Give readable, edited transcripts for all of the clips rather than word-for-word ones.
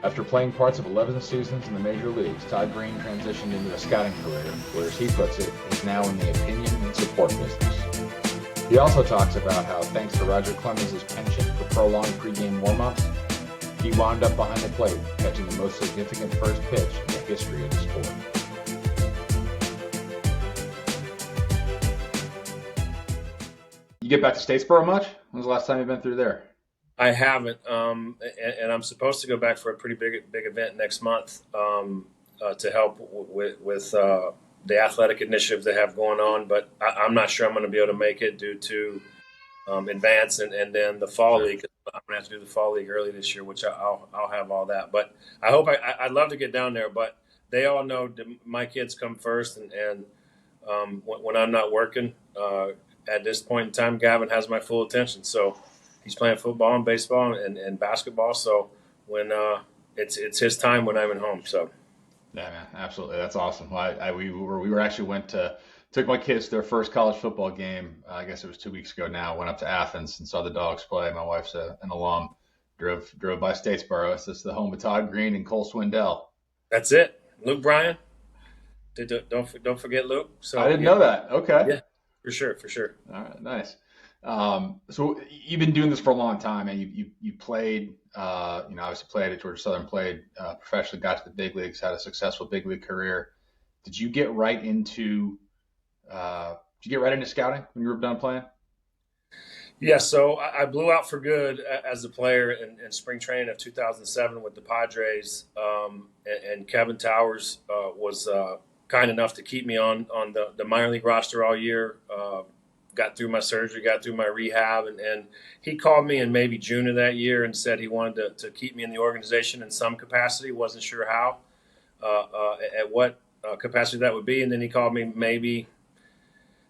After playing parts of 11 seasons in the major leagues, Todd Greene transitioned into a scouting career, where, as he puts it, he's now in the opinion and support business. He also talks about how, thanks to Roger Clemens' penchant for prolonged pregame warm-ups, he wound up behind the plate, catching the most significant first pitch in the history of the sport. You get back to Statesboro much? When was the last time you've been through there? I haven't, and I'm supposed to go back for a pretty big event next month to help with the athletic initiatives they have going on. But I'm not sure I'm going to be able to make it due to advance and then the fall Sure. league. I'm going to have to do the fall league early this year, which I'll have all that. But I'd love to get down there, but they all know that my kids come first, and when I'm not working at this point in time, Gavin has my full attention. So he's playing football and baseball and basketball. So when it's his time when I'm at home. So Yeah, man, absolutely. That's awesome. Well, we were actually took my kids to their first college football game. I guess it was 2 weeks ago now. Went up to Athens and saw the Dogs play. My wife's an alum. Drove by Statesboro. It's the home of Todd Greene and Cole Swindell. that's it. Luke Bryan. Don't forget Luke. I So didn't yeah, know that. Okay. yeah, for sure. All right, nice. So you've been doing this for a long time, and you played, obviously played at Georgia Southern, played professionally, got to the big leagues, had a successful big league career. Did you get right into scouting when you were done playing? Yeah, so I blew out for good as a player in spring training of 2007 with the Padres, and Kevin Towers was kind enough to keep me on the minor league roster all year. Got through my surgery, got through my rehab, and he called me in maybe June of that year and said he wanted to keep me in the organization in some capacity. Wasn't sure how, at what capacity that would be, and then he called me maybe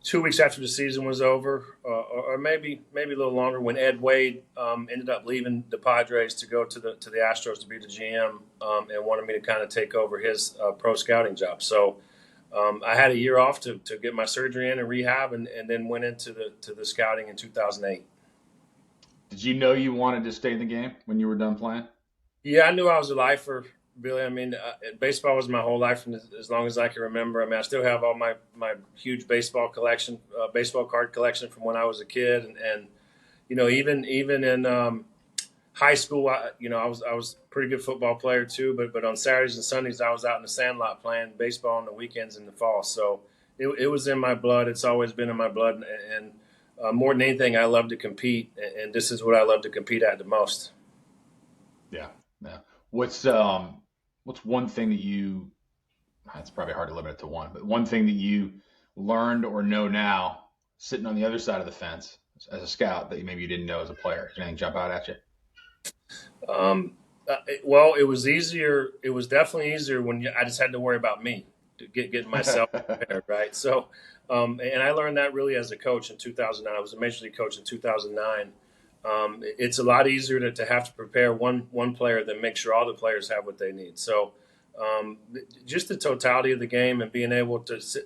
2 weeks after the season was over, or maybe a little longer, when Ed Wade ended up leaving the Padres to go to the Astros to be the GM, and wanted me to kind of take over his pro scouting job. So I had a year off to get my surgery in and rehab, and then went into the scouting in 2008. Did you know you wanted to stay in the game when you were done playing? Yeah, I knew I was a lifer, Billy. I mean, baseball was my whole life from as long as I can remember. I mean, I still have all my huge baseball collection, baseball card collection from when I was a kid, and even in high school, I was a pretty good football player too. But on Saturdays and Sundays, I was out in the sandlot playing baseball on the weekends in the fall. So it was in my blood. It's always been in my blood, and more than anything, I love to compete, and this is what I love to compete at the most. Yeah, yeah. What's one thing that you? It's probably hard to limit it to one, but one thing that you learned or know now, sitting on the other side of the fence as a scout, that maybe you didn't know as a player. Did anything jump out at you? Well, it was easier. It was definitely easier when I just had to worry about me, to getting myself prepared, right? So, and I learned that really as a coach in 2009. I was a major league coach in 2009. It's a lot easier to have to prepare one player than make sure all the players have what they need. So, just the totality of the game and being able to sit.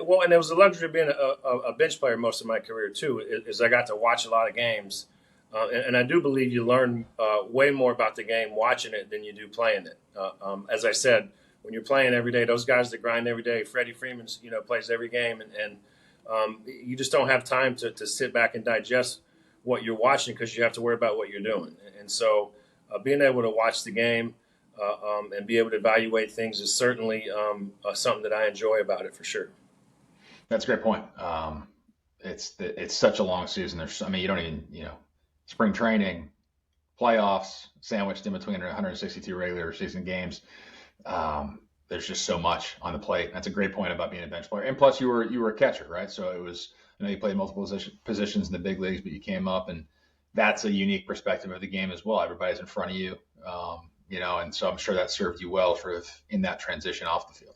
Well, and it was a luxury of being a bench player most of my career too. Is I got to watch a lot of games, and I do believe you learn way more about the game watching it than you do playing it. As I said, when you're playing every day, those guys that grind every day, Freddie Freeman's plays every game, and you just don't have time to sit back and digest what you're watching because you have to worry about what you're doing. And so, being able to watch the game and be able to evaluate things is certainly something that I enjoy about it for sure. That's a great point. It's such a long season. I mean, you don't even, spring training, playoffs, sandwiched in between 162 regular season games. There's just so much on the plate. That's a great point about being a bench player. And plus, you were a catcher, right? So it was, you played multiple positions in the big leagues, but you came up, and that's a unique perspective of the game as well. Everybody's in front of you, and so I'm sure that served you well in that transition off the field.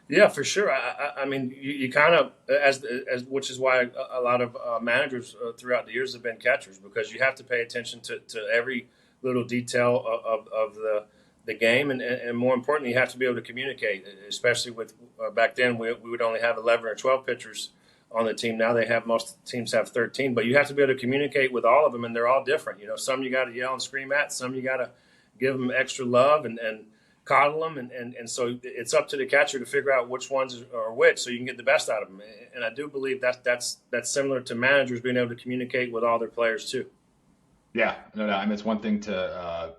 Yeah, for sure. I mean, you kind of as which is why a lot of managers throughout the years have been catchers, because you have to pay attention to every little detail of the game, and more importantly, you have to be able to communicate. Especially with back then, we would only have 11 or 12 pitchers on the team. Now most teams have 13, but you have to be able to communicate with all of them, and they're all different. Some you got to yell and scream at, some you got to give them extra love and coddle them. And so it's up to the catcher to figure out which ones are which so you can get the best out of them. And I do believe that's similar to managers being able to communicate with all their players too. Yeah, no doubt. I mean, it's one thing to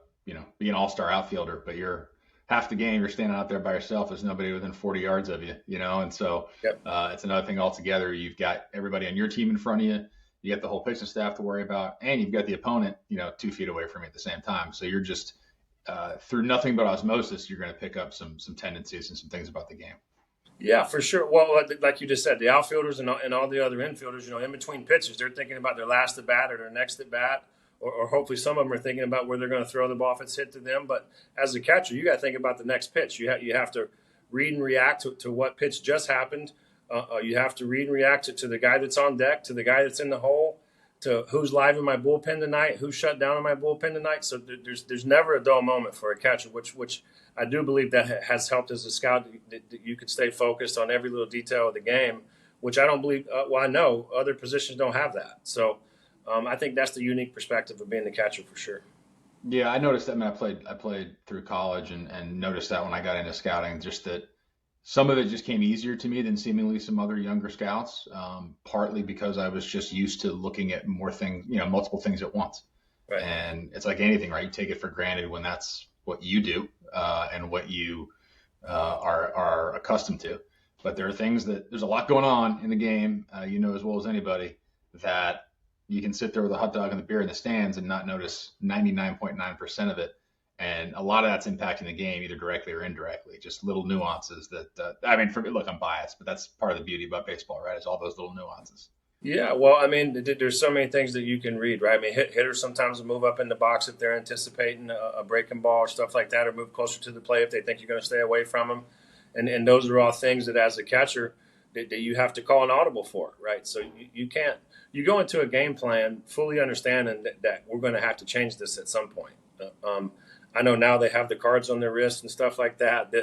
be an all-star outfielder, but you're half the game you're standing out there by yourself. There's nobody within 40 yards of you, and so Yep. it's another thing altogether. You've got everybody on your team in front of you. You got the whole pitching staff to worry about, and you've got the opponent, 2 feet away from you at the same time. So you're just through nothing but osmosis, you're going to pick up some tendencies and some things about the game. Yeah, for sure. Well, like you just said, the outfielders and all the other infielders, in between pitches, they're thinking about their last at bat or their next at bat, or hopefully some of them are thinking about where they're going to throw the ball if it's hit to them. But as a catcher, you got to think about the next pitch. You have to read and react to what pitch just happened. You have to read and react to the guy that's on deck, to the guy that's in the hole, to who's live in my bullpen tonight, who's shut down in my bullpen tonight. So there's never a dull moment for a catcher, which I do believe that has helped as a scout that you could stay focused on every little detail of the game, which I don't believe. I know other positions don't have that. So I think that's the unique perspective of being the catcher for sure. Yeah, I noticed that. I mean, I played through college and noticed that when I got into scouting, just that some of it just came easier to me than seemingly some other younger scouts. Partly because I was just used to looking at more things, multiple things at once. Right. And it's like anything, right? You take it for granted when that's what you do and what you are accustomed to. But there are things there's a lot going on in the game, as well as anybody, that you can sit there with a hot dog and the beer in the stands and not notice 99.9% of it. And a lot of that's impacting the game, either directly or indirectly. Just little nuances that, look, I'm biased, but that's part of the beauty about baseball, right? Is all those little nuances. Yeah, well, I mean, there's so many things that you can read, right? I mean, hitters sometimes will move up in the box if they're anticipating a breaking ball or stuff like that, or move closer to the plate if they think you're going to stay away from them. And those are all things that, as a catcher, that you have to call an audible for, right? So you can't – you go into a game plan fully understanding that we're going to have to change this at some point. I know now they have the cards on their wrist and stuff like that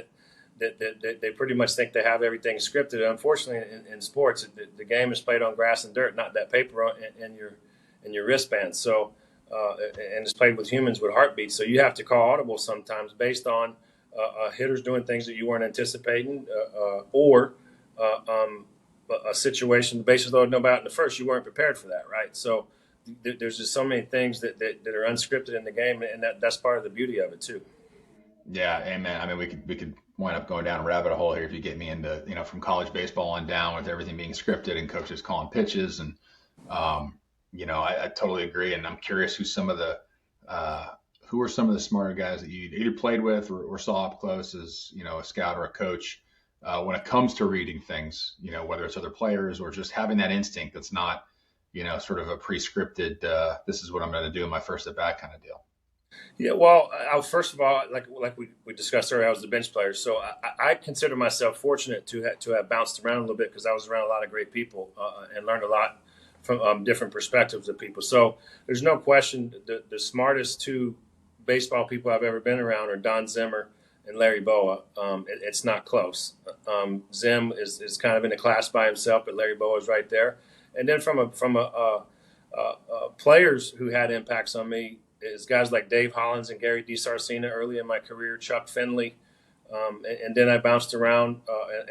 they pretty much think they have everything scripted. Unfortunately, in sports, the game is played on grass and dirt, not that paper in your wristband. So, and it's played with humans with heartbeats. So you have to call audible sometimes based on hitters doing things that you weren't anticipating, or a situation, the bases loaded no out in the first, you weren't prepared for that, right? So there's just so many things that are unscripted in the game, and that's part of the beauty of it too. Yeah, amen. I mean, we could wind up going down a rabbit hole here if you get me into, from college baseball on down with everything being scripted and coaches calling pitches. And, I totally agree. And I'm curious who are some of the smarter guys that you either played with or saw up close as, a scout or a coach when it comes to reading things, whether it's other players or just having that instinct that's not, sort of a pre-scripted, this is what I'm going to do in my first at bat kind of deal. Yeah, well, first of all, like we discussed earlier, I was the bench player, so I consider myself fortunate to have bounced around a little bit because I was around a lot of great people and learned a lot from different perspectives of people. So there's no question the smartest two baseball people I've ever been around are Don Zimmer and Larry Boa. It's not close. Zim is kind of in a class by himself, but Larry Boa is right there. And then from players who had impacts on me is guys like Dave Hollins and Gary DiSarcina early in my career, Chuck Finley. And then I bounced around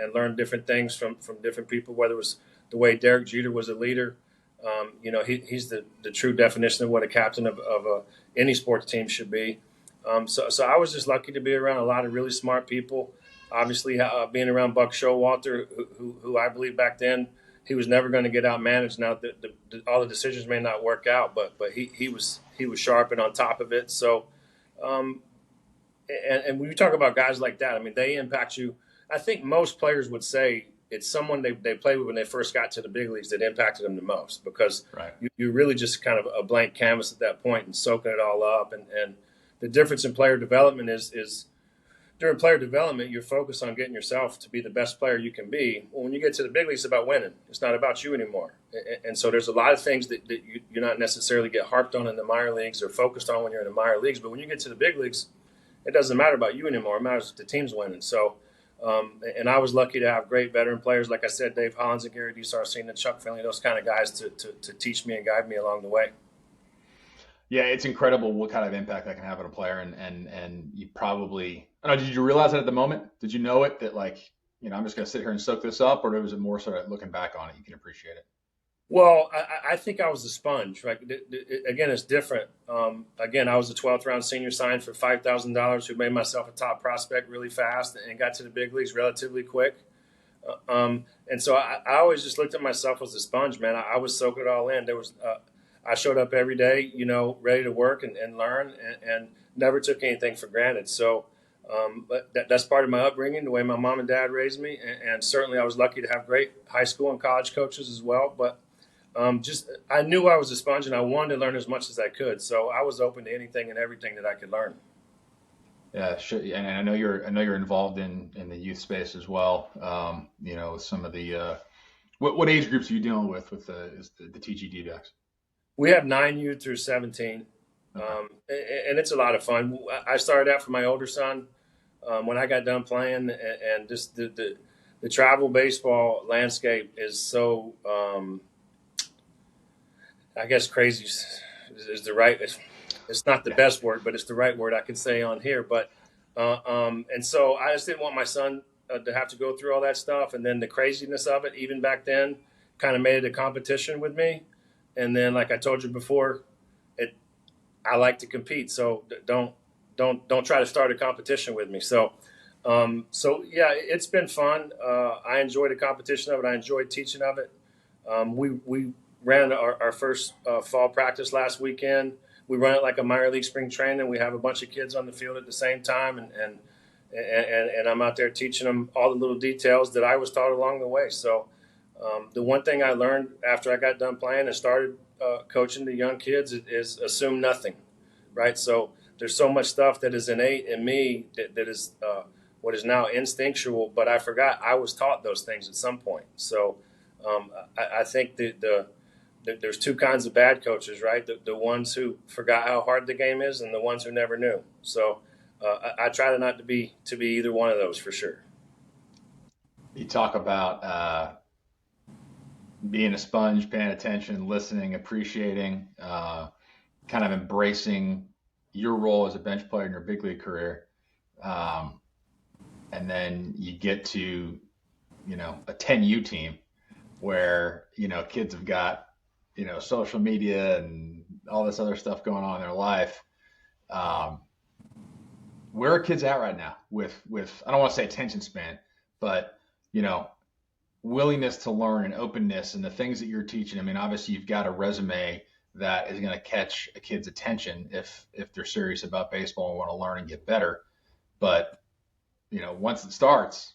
and learned different things from different people, whether it was the way Derek Jeter was a leader. He's the true definition of what a captain of any sports team should be. So I was just lucky to be around a lot of really smart people. Obviously, being around Buck Showalter, who I believe back then, he was never going to get outmanaged. Now, all the decisions may not work out, but he was sharp and on top of it. So, and when you talk about guys like that, I mean, they impact you. I think most players would say it's someone they played with when they first got to the big leagues that impacted them the most, because right. you're really just kind of a blank canvas at that point and soaking it all up. And the difference in player development is during player development, you're focused on getting yourself to be the best player you can be. Well, when you get to the big leagues, it's about winning. It's not about you anymore. And so there's a lot of things that you're not necessarily get harped on in the minor leagues or focused on when you're in the minor leagues. But when you get to the big leagues, it doesn't matter about you anymore. It matters if the team's winning. So, and I was lucky to have great veteran players, like I said, Dave Hollins and Gary DiSarcina and Chuck Finley, those kind of guys to teach me and guide me along the way. Yeah, it's incredible what kind of impact that can have on a player, and you probably, I don't know, did you realize that at the moment? Did you know it that like, I'm just gonna sit here and soak this up, or was it more sort of looking back on it, you can appreciate it? Well, I think I was a sponge. Right? Again, it's different. Again, I was a 12th round senior signed for $5,000 who made myself a top prospect really fast and got to the big leagues relatively quick. And so I always just looked at myself as a sponge, man. I was soaking it all in. I showed up every day, ready to work and learn, and never took anything for granted. So, but that's part of my upbringing, the way my mom and dad raised me, and certainly I was lucky to have great high school and college coaches as well. But just I knew I was a sponge, and I wanted to learn as much as I could. So I was open to anything and everything that I could learn. Yeah, sure. And I know you're involved in the youth space as well. With some of the what age groups are you dealing with the TGD decks? We have 9 youth through 17, Okay. and it's a lot of fun. I started out for my older son when I got done playing, and just the travel baseball landscape is so, I guess, crazy is the right. It's not the Yeah. best word, but it's the right word I can say on here. But and so I just didn't want my son to have to go through all that stuff, and then the craziness of it, even back then, kind of made it a competition with me. And then, like I told you before, it I like to compete, so don't try to start a competition with me. So yeah, it's been fun. I enjoy the competition of it. I enjoyed teaching of it. We ran our first fall practice last weekend. We run it like a minor league spring training. We have a bunch of kids on the field at the same time, and I'm out there teaching them all the little details that I was taught along the way. So the one thing I learned after I got done playing and started coaching the young kids is assume nothing, right? So there's so much stuff that is innate in me that is what is now instinctual, but I forgot I was taught those things at some point. So I think there's two kinds of bad coaches, right? The ones who forgot how hard the game is, and the ones who never knew. So I try to not to be either one of those for sure. You talk about being a sponge, paying attention, listening, appreciating, kind of embracing your role as a bench player in your big league career. Um, and then you get to, a 10U team where, kids have got, social media and all this other stuff going on in their life. Um, where are kids at right now with I don't want to say attention span, but, you know, willingness to learn and openness and the things that you're teaching? I mean, obviously you've got a resume that is going to catch a kid's attention if they're serious about baseball and want to learn and get better. But once it starts,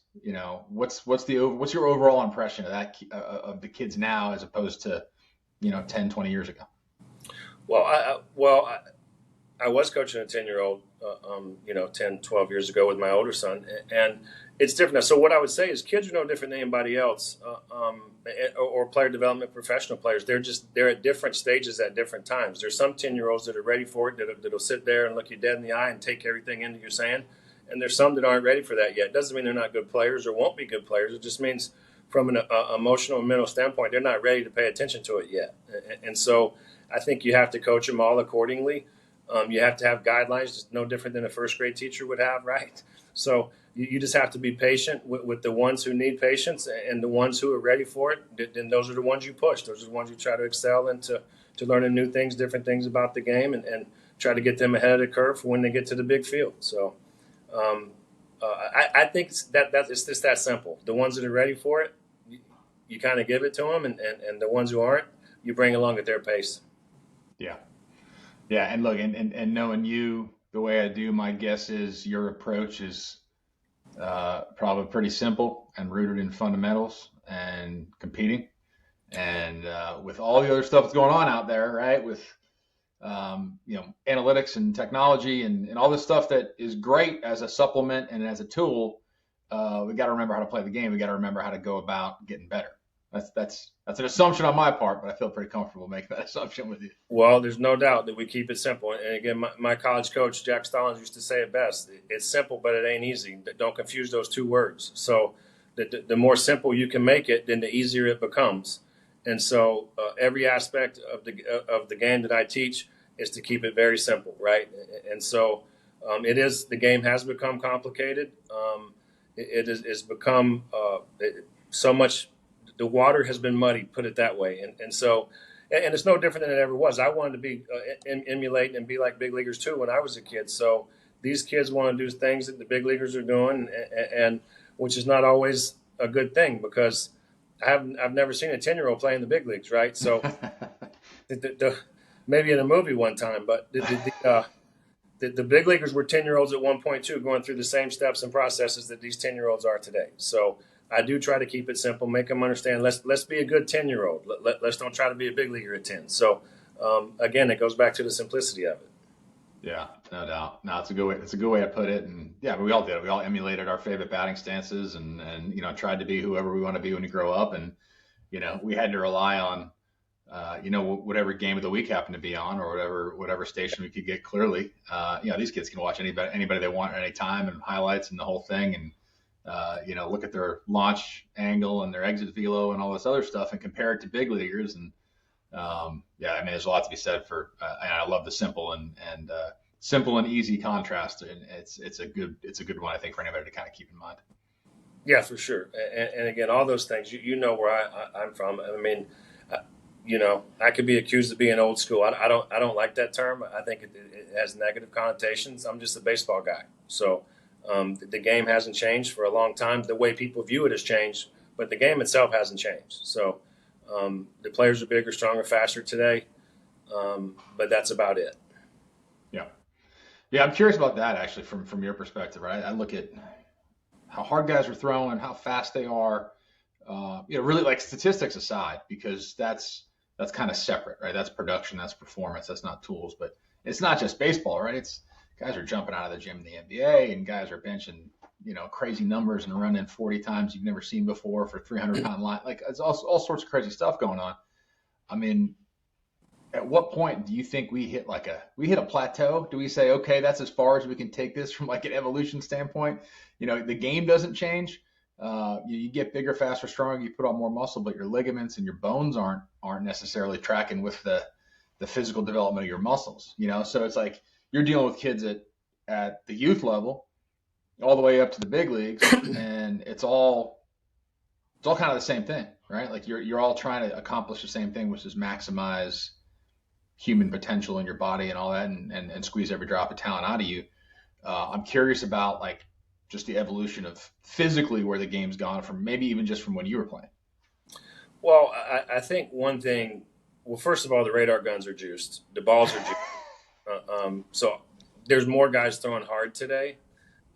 what's your overall impression of of the kids now as opposed to 10, 20 years ago? Well, I was coaching a 10-year-old, 10, 12 years ago with my older son, and it's different now. So what I would say is kids are no different than anybody else, or player development professional players. They're at different stages at different times. There's some 10-year-olds that are ready for it, that'll sit there and look you dead in the eye and take everything into you're saying. And there's some that aren't ready for that yet. It doesn't mean they're not good players or won't be good players. It just means from an emotional and mental standpoint, they're not ready to pay attention to it yet. And so I think you have to coach them all accordingly. You have to have guidelines, just no different than a first grade teacher would have, right? So you just have to be patient with the ones who need patience, and the ones who are ready for it. Then those are the ones you push. Those are the ones you try to excel in to learning new things, different things about the game, and try to get them ahead of the curve for when they get to the big field. So um, I think it's just that simple. The ones that are ready for it, you kind of give it to them, and the ones who aren't, you bring along at their pace. Yeah. Yeah, and look, and knowing you the way I do, my guess is your approach is probably pretty simple and rooted in fundamentals and competing. And with all the other stuff that's going on out there, right? With analytics and technology and all this stuff that is great as a supplement and as a tool, we got to remember how to play the game. We got to remember how to go about getting better. That's an assumption on my part, but I feel pretty comfortable making that assumption with you. Well, there's no doubt that we keep it simple. And again, my college coach, Jack Stallings, used to say it best. It's simple, but it ain't easy. Don't confuse those two words. So the more simple you can make it, then the easier it becomes. And so every aspect of the game that I teach is to keep it very simple, right? And so the game has become complicated. It's become so much, the water has been muddy, put it that way. And so, and it's no different than it ever was. I wanted to be emulate and be like big leaguers too when I was a kid. So these kids want to do things that the big leaguers are doing, and which is not always a good thing because I've never seen a 10-year-old play in the big leagues, right? So maybe in a movie one time, but the big leaguers were 10-year-olds at one point too, going through the same steps and processes that these 10-year-olds are today. So I do try to keep it simple, make them understand. Let's be a good 10-year-old. Let's don't try to be a big leaguer at 10. So again, it goes back to the simplicity of it. Yeah, no doubt. No, it's a good way. It's a good way to put it. And yeah, but we all did it. We all emulated our favorite batting stances, and tried to be whoever we want to be when we grow up. And we had to rely on whatever game of the week happened to be on, or whatever station we could get clearly. These kids can watch anybody they want at any time, and highlights and the whole thing, and look at their launch angle and their exit velo and all this other stuff, and compare it to big leaguers. And yeah, I mean, there's a lot to be said for. And I love the simple and easy contrast, and it's a good one, I think, for anybody to kind of keep in mind. Yeah, for sure. And again, all those things, where I'm from. I mean, I could be accused of being old school. I don't like that term. I think it has negative connotations. I'm just a baseball guy. So the game hasn't changed for a long time. The way people view it has changed, but the game itself hasn't changed. So the players are bigger, stronger, faster today, but that's about it. Yeah. Yeah, I'm curious about that actually from your perspective, right? I look at how hard guys are throwing, how fast they are, really like statistics aside, because that's kind of separate, right? That's production, that's performance, that's not tools. But it's not just baseball, right? It's guys are jumping out of the gym in the NBA, and guys are benching, crazy numbers and running 40 times you've never seen before for 300-pound line. Like it's all sorts of crazy stuff going on. I mean, at what point do you think we hit a plateau? Do we say, okay, that's as far as we can take this from like an evolution standpoint? The game doesn't change. You get bigger, faster, stronger. You put on more muscle, but your ligaments and your bones aren't necessarily tracking with the physical development of your muscles. So it's like you're dealing with kids at the youth level, all the way up to the big leagues, and it's all kind of the same thing, right? Like you're all trying to accomplish the same thing, which is maximize human potential in your body and all that, and squeeze every drop of talent out of you. I'm curious about like just the evolution of physically where the game's gone from, maybe even just from when you were playing. Well, I think one thing. Well, first of all, the radar guns are juiced. The balls are juiced. So there's more guys throwing hard today,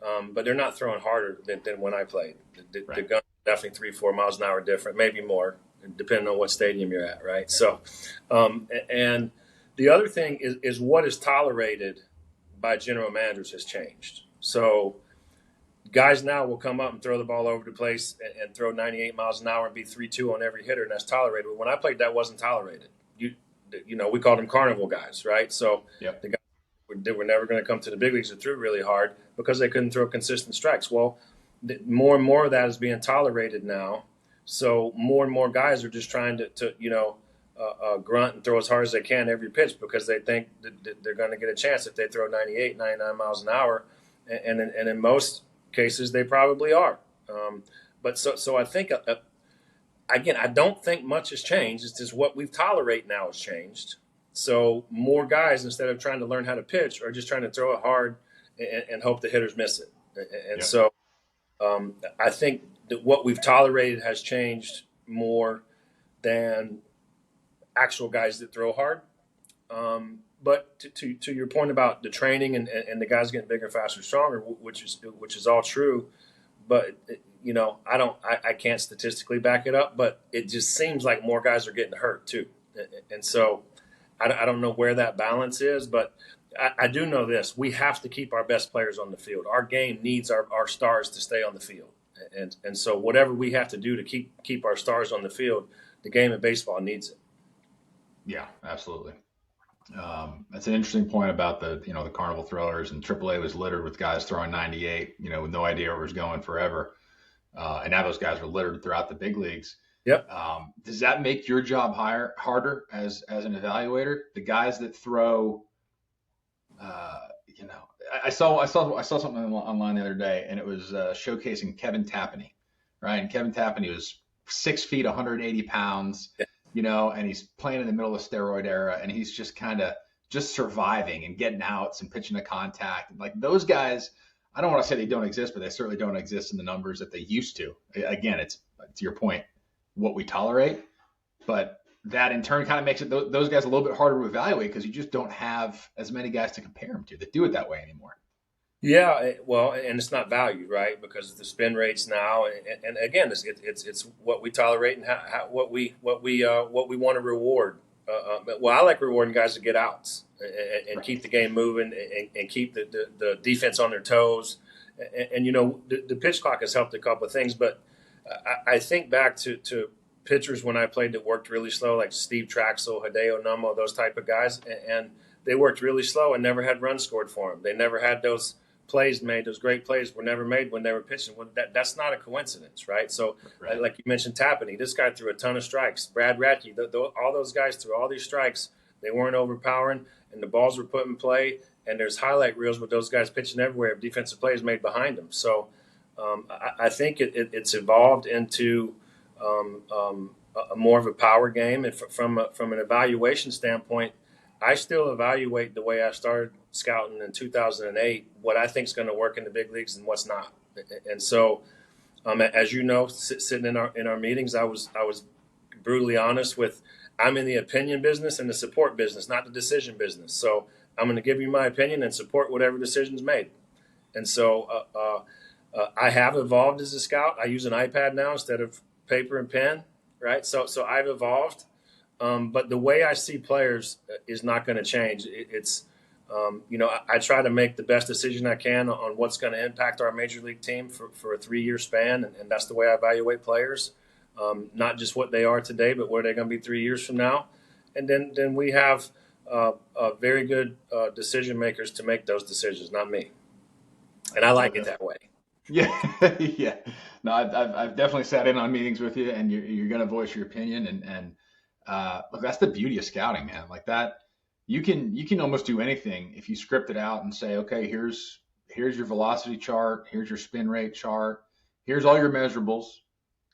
but they're not throwing harder than when I played. The guns are definitely 3-4 miles an hour different, maybe more, depending on what stadium you're at, right? So, and the other thing is what is tolerated by general managers has changed. So guys now will come up and throw the ball over the place and throw 98 miles an hour and be 3-2 on every hitter, and that's tolerated. But when I played, that wasn't tolerated. We called them carnival guys, right? So yep. The guys they were never going to come to the big leagues that threw really hard because they couldn't throw consistent strikes. Well, more and more of that is being tolerated now. So more and more guys are just trying to grunt and throw as hard as they can every pitch because they think that they're going to get a chance if they throw 98, 99 miles an hour. And in most cases, they probably are. But so I think, again, I don't think much has changed. It's just what we tolerate now has changed. So more guys, instead of trying to learn how to pitch, are just trying to throw it hard and hope the hitters miss it. And so I think that what we've tolerated has changed more than actual guys that throw hard. But to your point about the training and the guys getting bigger, faster, stronger, which is all true, but I can't statistically back it up, but it just seems like more guys are getting hurt too, and so I don't know where that balance is, but I do know this: we have to keep our best players on the field. Our game needs our stars to stay on the field, and so whatever we have to do to keep our stars on the field, the game of baseball needs it. Yeah, absolutely. That's an interesting point about the carnival throwers, and AAA was littered with guys throwing 98, with no idea where it was going forever. And now those guys are littered throughout the big leagues. Yep. Does that make your job harder as an evaluator? The guys that throw, you know, I saw something online the other day, and it was showcasing Kevin Tapani, right? And Kevin Tapani was 6 feet, 180 pounds, Yeah. and he's playing in the middle of the steroid era, and he's just kind of just surviving and getting outs and pitching to contact. Like those guys, I don't want to say they don't exist, but they certainly don't exist in the numbers that they used to. Again, it's to your point, what we tolerate, but that in turn kind of makes it those guys a little bit harder to evaluate because you just don't have as many guys to compare them to that do it that way anymore. Yeah, well, and it's not valued, right? Because the spin rates now, and again, it's what we tolerate and what we want to reward. Well, I like rewarding guys to get outs and Right. keep the game moving and keep the defense on their toes. And the pitch clock has helped a couple of things, but I think back to pitchers when I played that worked really slow, like Steve Traxel, Hideo Nomo, those type of guys, and they worked really slow and never had runs scored for them. They never had those plays made. Those great plays were never made when they were pitching. Well, that's not a coincidence, right? So, Right. like you mentioned, Tapani, this guy threw a ton of strikes. Brad Radke, all those guys threw all these strikes. They weren't overpowering, and the balls were put in play. And there's highlight reels with those guys pitching everywhere of defensive plays made behind them. So, I think it's evolved into a more of a power game, and from an evaluation standpoint, I still evaluate the way I started scouting in 2008, what I think is going to work in the big leagues and what's not. And so, as you know, sitting in our meetings, I was brutally honest with, I'm in the opinion business and the support business, not the decision business. So I'm going to give you my opinion and support whatever decision's made. And so I have evolved as a scout. I use an iPad now instead of paper and pen, right? So I've evolved, but the way I see players is not going to change. I try to make the best decision I can on what's going to impact our major league team for a 3-year span, and that's the way I evaluate players. Not just what they are today, but where they're going to be 3 years from now. And then we have very good decision makers to make those decisions, not me. And I like it that way. Yeah, yeah. No, I've definitely sat in on meetings with you, and you're going to voice your opinion, and look, that's the beauty of scouting, man. Like that, you can almost do anything if you script it out and say, okay, here's your velocity chart, here's your spin rate chart, here's all your measurables.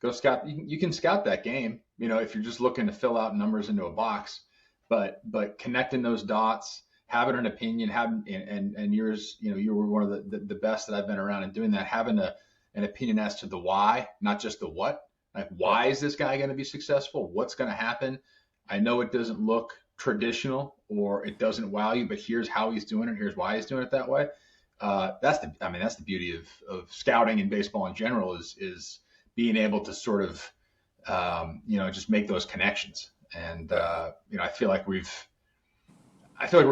Go scout. You can scout that game, if you're just looking to fill out numbers into a box, but connecting those dots, having an opinion, and yours, you were one of the best that I've been around in doing that, having an opinion as to the why, not just the what. Like, why is this guy going to be successful? What's going to happen? I know it doesn't look traditional or it doesn't wow you, but here's how he's doing it. Here's why he's doing it that way. That's the beauty of scouting in baseball in general is being able to sort of, just make those connections. And, I feel like we're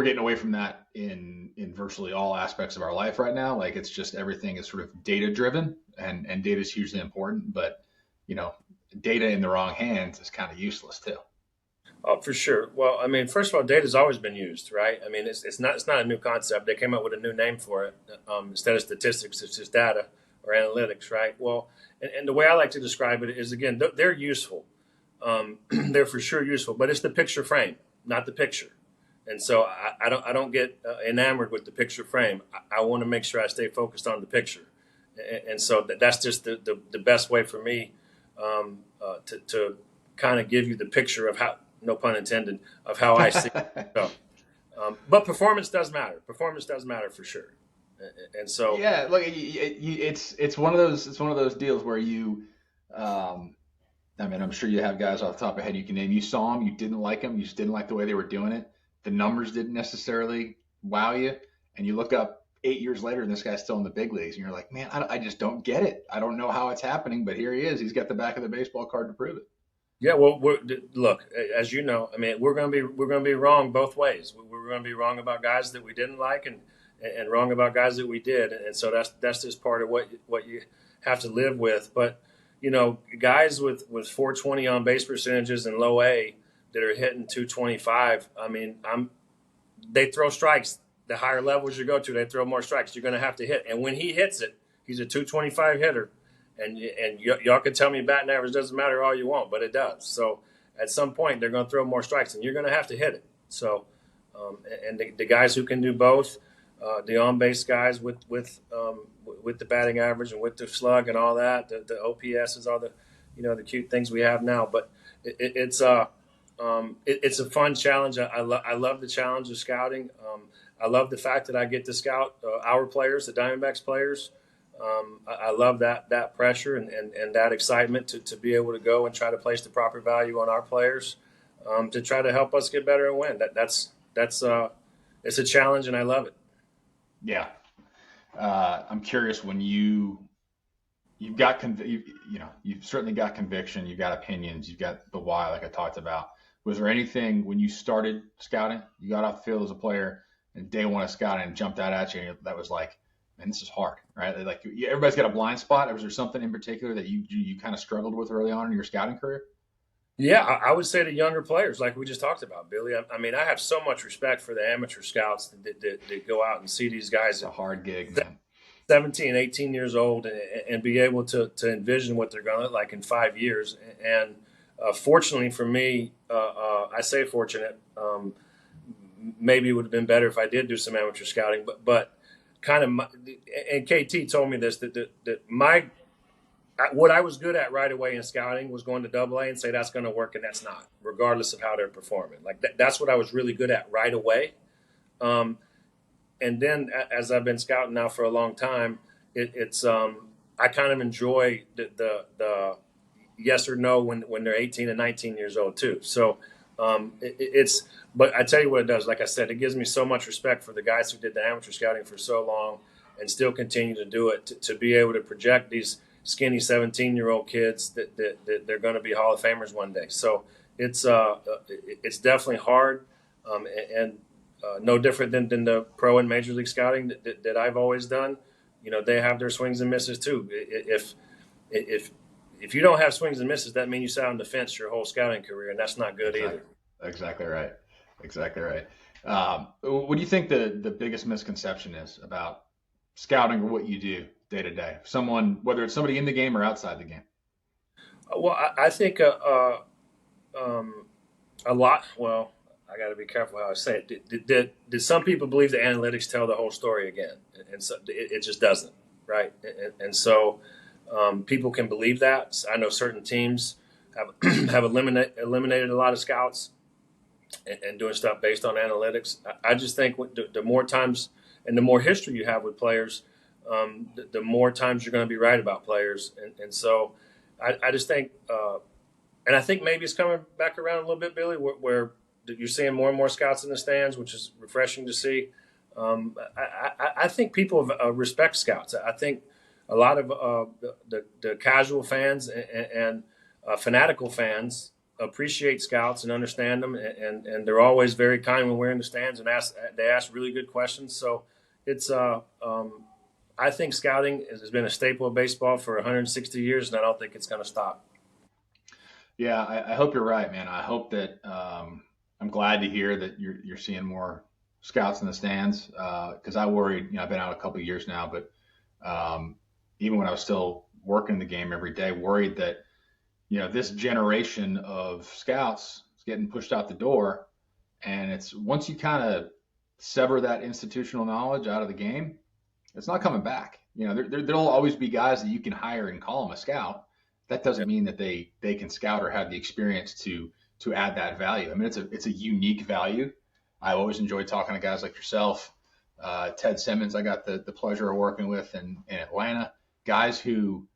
getting away from that in virtually all aspects of our life right now. Like it's just everything is sort of data driven, and data is hugely important, but you know, data in the wrong hands is kind of useless too. Oh, for sure. Well, I mean, first of all, data's always been used, right? I mean, it's not a new concept. They came up with a new name for it. Instead of statistics, it's just data or analytics, right? Well, and the way I like to describe it is, again, they're useful. They're for sure useful, but it's the picture frame, not the picture. And so I don't get enamored with the picture frame. I want to make sure I stay focused on the picture, and so that's just the best way for me to kind of give you the picture of how, no pun intended, of how I see it. So, but performance does matter. Performance does matter for sure, and so Yeah, look, it's one of those deals where um, I'm sure you have guys off the top of your head you can name. You saw them, you didn't like them, you just didn't like the way they were doing it. The numbers didn't necessarily wow you, and you look up 8 years later, and this guy's still in the big leagues, and you're like, man, I just don't get it. I don't know how it's happening, but here he is. He's got the back of the baseball card to prove it. yeah. Well, look, as you know, I mean, we're gonna be wrong both ways. We're gonna be wrong about guys that we didn't like, and wrong about guys that we did, and so that's just part of what you have to live with. But guys with 420 on base percentages and low A that are hitting 225. I mean, they throw strikes. The higher levels you go to, they throw more strikes. You're going to have to hit, and when he hits it, he's a 225 hitter, and y'all can tell me batting average doesn't matter all you want, but it does. So at some point they're going to throw more strikes, and you're going to have to hit it. So and the guys who can do both, the on base guys with the batting average and with the slug and all that, the OPS is all the the cute things we have now. But it's it's a fun challenge. I love the challenge of scouting. I love the fact that I get to scout our players, the Diamondbacks players. I love that pressure and that excitement to be able to go and try to place the proper value on our players to try to help us get better and win. That's it's a challenge, and I love it. Yeah. I'm curious when you've got you've certainly got conviction, you've got opinions, you've got the why, like I talked about. Was there anything when you started scouting, you got off the field as a player and day one of scouting and jumped out at you and that was like, man, this is hard, right? Like everybody's got a blind spot. Was there something in particular that you kind of struggled with early on in your scouting career? Yeah, I would say to younger players, like we just talked about, Billy. I mean, I have so much respect for the amateur scouts that go out and see these guys It's a at hard gig, man. 17, 18 years old and be able to envision what they're going to look like in 5 years. And fortunately for me, I say fortunate, maybe it would have been better if I did do some amateur scouting, but kind of, and KT told me this, that what I was good at right away in scouting was going to Double A and say that's going to work, and that's not, regardless of how they're performing. Like that's what I was really good at right away. And then as I've been scouting now for a long time, it's I kind of enjoy the yes or no when they're 18 and 19 years old too. So it's but I tell you what it does. Like I said, it gives me so much respect for the guys who did the amateur scouting for so long and still continue to do it to be able to project these skinny 17-year-old kids that they're going to be Hall of Famers one day. So it's definitely hard and no different than the pro and major league scouting that I've always done. They have their swings and misses too. If you don't have swings and misses, that means you sat on the fence your whole scouting career, and that's not good either. Exactly right. Exactly right. What do you think the biggest misconception is about scouting or what you do day to day? Someone, whether it's somebody in the game or outside the game. Well, I think a lot. Well, I got to be careful how I say it. Did some people believe the analytics tell the whole story again? And so it just doesn't, right? And so people can believe that. I know certain teams have eliminated a lot of scouts and doing stuff based on analytics. I just think the more times and the more history you have with players, the more times you're going to be right about players. And so I just think, and I think maybe it's coming back around a little bit, Billy, where you're seeing more and more scouts in the stands, which is refreshing to see. I think people respect scouts. I think a lot of the casual fans and fanatical fans appreciate scouts and understand them, and they're always very kind when we're in the stands and they ask really good questions. So it's I think scouting has been a staple of baseball for 160 years, and I don't think it's going to stop. Yeah, I hope you're right, man. I hope that I'm glad to hear that you're seeing more scouts in the stands because I worried. I've been out a couple of years now, but even when I was still working the game every day, worried that this generation of scouts is getting pushed out the door, and it's once you kind of sever that institutional knowledge out of the game, it's not coming back. There'll always be guys that you can hire and call them a scout. That doesn't mean that they can scout or have the experience to add that value. I mean, it's a unique value. I always enjoyed talking to guys like yourself, Ted Simmons. I got the pleasure of working with in Atlanta, guys who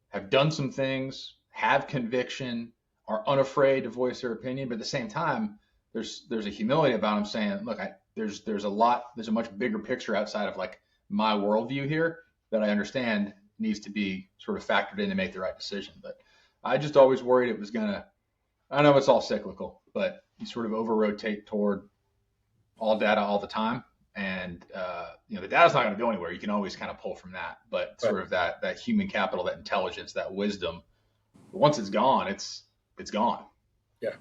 have done some things, have conviction, are unafraid to voice their opinion, but at the same time, there's a humility about them saying, look, there's a much bigger picture outside of like my worldview here that I understand needs to be sort of factored in to make the right decision. But I just always worried it was I know it's all cyclical, but you sort of over-rotate toward all data all the time. And, the data's not going to go anywhere. You can always kind of pull from that. But sort of that human capital, that intelligence, that wisdom, once it's gone, it's gone. Yeah.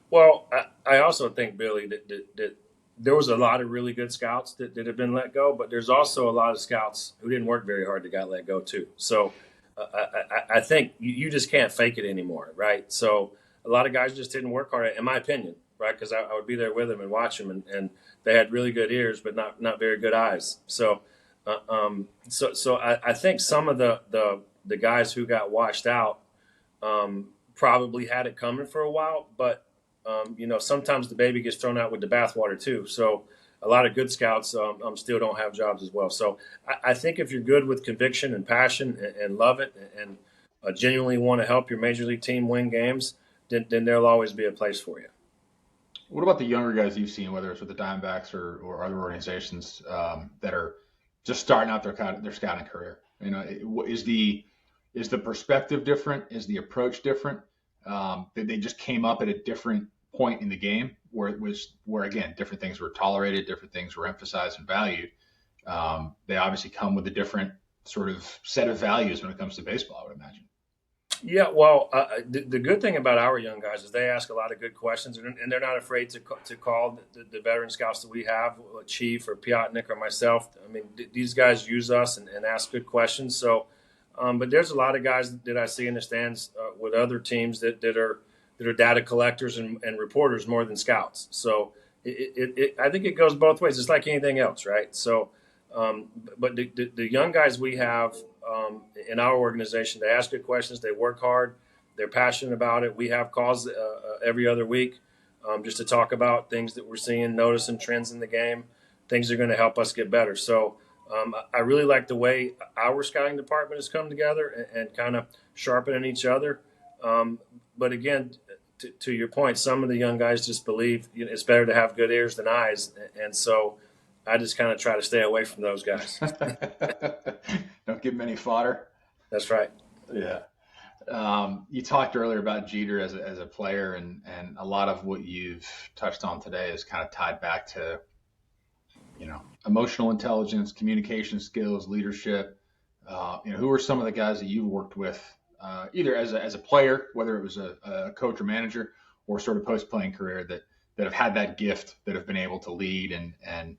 Well, I also think, Billy, that there was a lot of really good scouts that have been let go, but there's also a lot of scouts who didn't work very hard that got let go too. So I think you just can't fake it anymore, right? So a lot of guys just didn't work hard, in my opinion, right? Because I would be there with them and watch them, and they had really good ears, but not very good eyes. So I think some of the guys who got washed out probably had it coming for a while, but sometimes the baby gets thrown out with the bathwater too. So a lot of good scouts still don't have jobs as well. So I think if you're good with conviction and passion and love it and genuinely want to help your major league team win games, then there'll always be a place for you. What about the younger guys you've seen, whether it's with the Diamondbacks or other organizations that are just starting out their scouting career? Is the perspective different? Is the approach different? That they just came up at a different point in the game where again different things were tolerated, different things were emphasized and valued. They obviously come with a different sort of set of values when it comes to baseball, I would imagine. Yeah, well, the good thing about our young guys is they ask a lot of good questions, and they're not afraid to call the veteran scouts that we have, Chief or Piotnik or myself. I mean, these guys use us and ask good questions. So, but there's a lot of guys that I see in the stands with other teams that are data collectors and reporters more than scouts. So, I think it goes both ways. It's like anything else, right? So, but the young guys we have in our organization, they ask good questions, they work hard, they're passionate about it. We have calls every other week just to talk about things that we're seeing, noticing trends in the game, things that are going to help us get better. So I really like the way our scouting department has come together and kind of sharpening each other. But again, to your point, some of the young guys just believe it's better to have good ears than eyes. And so I just kind of try to stay away from those guys. Don't give them any fodder. That's right. Yeah. You talked earlier about Jeter as a player, and a lot of what you've touched on today is kind of tied back to, emotional intelligence, communication skills, leadership. Who are some of the guys that you've worked with, either as a player, whether it was a coach or manager, or sort of post-playing career that have had that gift, that have been able to lead and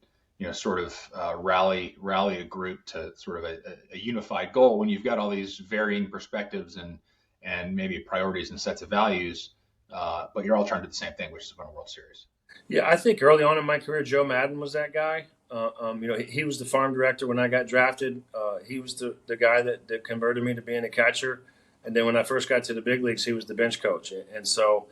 sort of rally a group to sort of a unified goal when you've got all these varying perspectives and maybe priorities and sets of values, but you're all trying to do the same thing, which is win a World Series. Yeah, I think early on in my career, Joe Madden was that guy. He was the farm director when I got drafted. He was the guy that converted me to being a catcher. And then when I first got to the big leagues, he was the bench coach. And so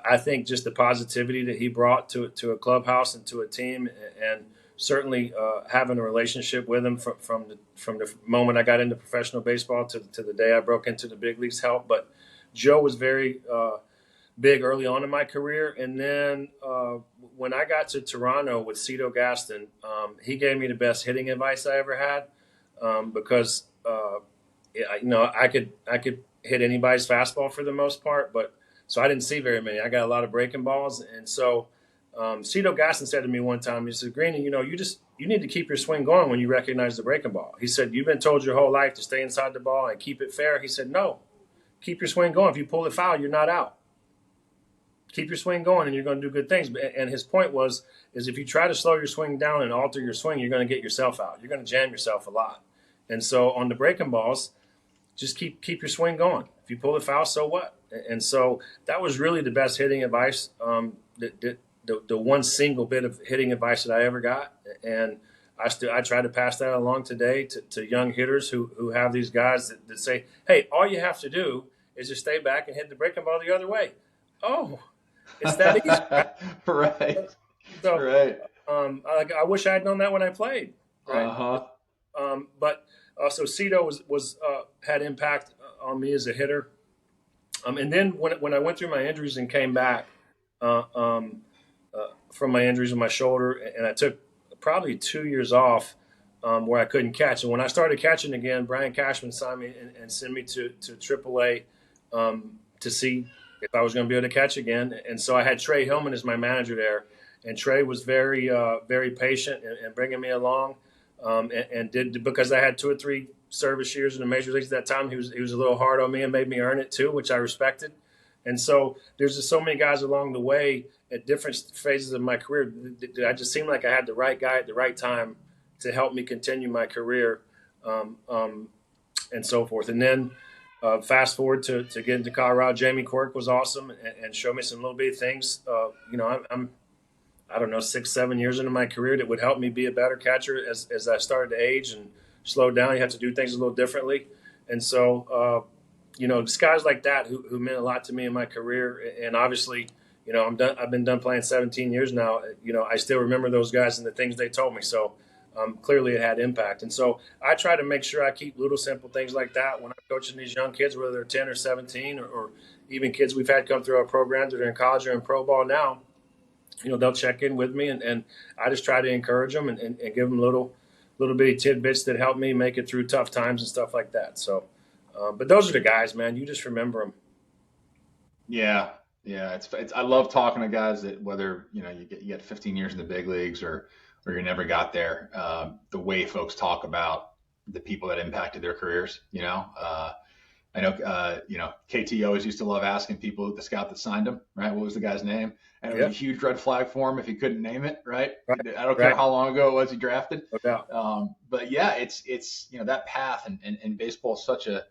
I think just the positivity that he brought to a clubhouse and to a team, and certainly having a relationship with him from the moment I got into professional baseball to the day I broke into the big leagues helped. But Joe was very big early on in my career. And then when I got to Toronto with Cito Gaston, he gave me the best hitting advice I ever had because I could hit anybody's fastball for the most part, but so I didn't see very many. I got a lot of breaking balls, and so Cito Gaston said to me one time, he said, "Greene, you need to keep your swing going when you recognize the breaking ball." He said, "You've been told your whole life to stay inside the ball and keep it fair." He said, "No, keep your swing going. If you pull it foul, you're not out. Keep your swing going, and you're going to do good things." And his point is if you try to slow your swing down and alter your swing, you're going to get yourself out. You're going to jam yourself a lot. And so on the breaking balls, just keep your swing going. If you pull it foul, so what? And so that was really the best hitting advice, the one single bit of hitting advice that I ever got. And I try to pass that along today to young hitters who have these guys that say, "Hey, all you have to do is just stay back and hit the breaking ball the other way." Oh, it's that easy. Right. So, right. I wish I had known that when I played. Right. But so Cito was had impact on me as a hitter. And then when I went through my injuries and came back from my injuries in my shoulder, and I took probably 2 years off where I couldn't catch. And when I started catching again, Brian Cashman signed me and sent me to AAA to see if I was going to be able to catch again. And so I had Trey Hillman as my manager there. And Trey was very, very patient in bringing me along and did, because I had 2 or 3 service years in the major leagues at that time. He was a little hard on me and made me earn it too, which I respected. And so there's just so many guys along the way at different phases of my career that I just seemed like I had the right guy at the right time to help me continue my career and so forth. And then Fast forward to get into Colorado, Jamie Quirk was awesome and showed me some little bitty things. I'm I don't know 6 7 years into my career that would help me be a better catcher as I started to age and slow down. You have to do things a little differently, and so guys like that who meant a lot to me in my career. And obviously, I'm done. I've been done playing 17 years now. I still remember those guys and the things they told me. So clearly, it had impact. And so I try to make sure I keep little simple things like that when I'm coaching these young kids, whether they're 10 or 17, or even kids we've had come through our programs that are in college or in pro ball now. They'll check in with me, and I just try to encourage them and give them little bitty tidbits that help me make it through tough times and stuff like that. So, but those are the guys, man. You just remember them. Yeah, yeah. It's I love talking to guys that whether you get 15 years in the big leagues or you never got there. The way folks talk about the people that impacted their careers. I know KT always used to love asking people the scout that signed him, right? What was the guy's name? And it was a Yep. huge red flag for him if he couldn't name it, right? Right. I don't care Right. how long ago it was he drafted. No doubt. But yeah, it's that path and baseball is such a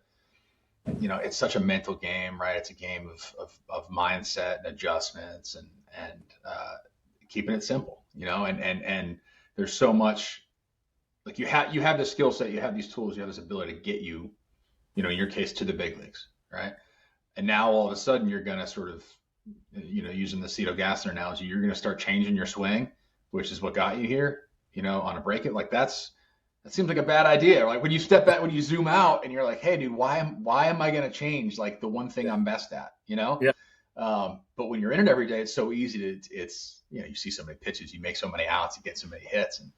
it's such a mental game, right? It's a game of mindset and adjustments and keeping it simple, and there's so much like you have the skill set, you have these tools, you have this ability to get you, in your case to the big leagues, right? And now all of a sudden you're going to sort of, using the Cito Gassner analogy, you're going to start changing your swing, which is what got you here, on a break it. Like that seems like a bad idea. Like when you step back, when you zoom out and you're like, hey dude, why am I going to change like the one thing Yeah. I'm best at, Yeah. But when you're in it every day, it's so easy you see so many pitches, you make so many outs, you get so many hits. And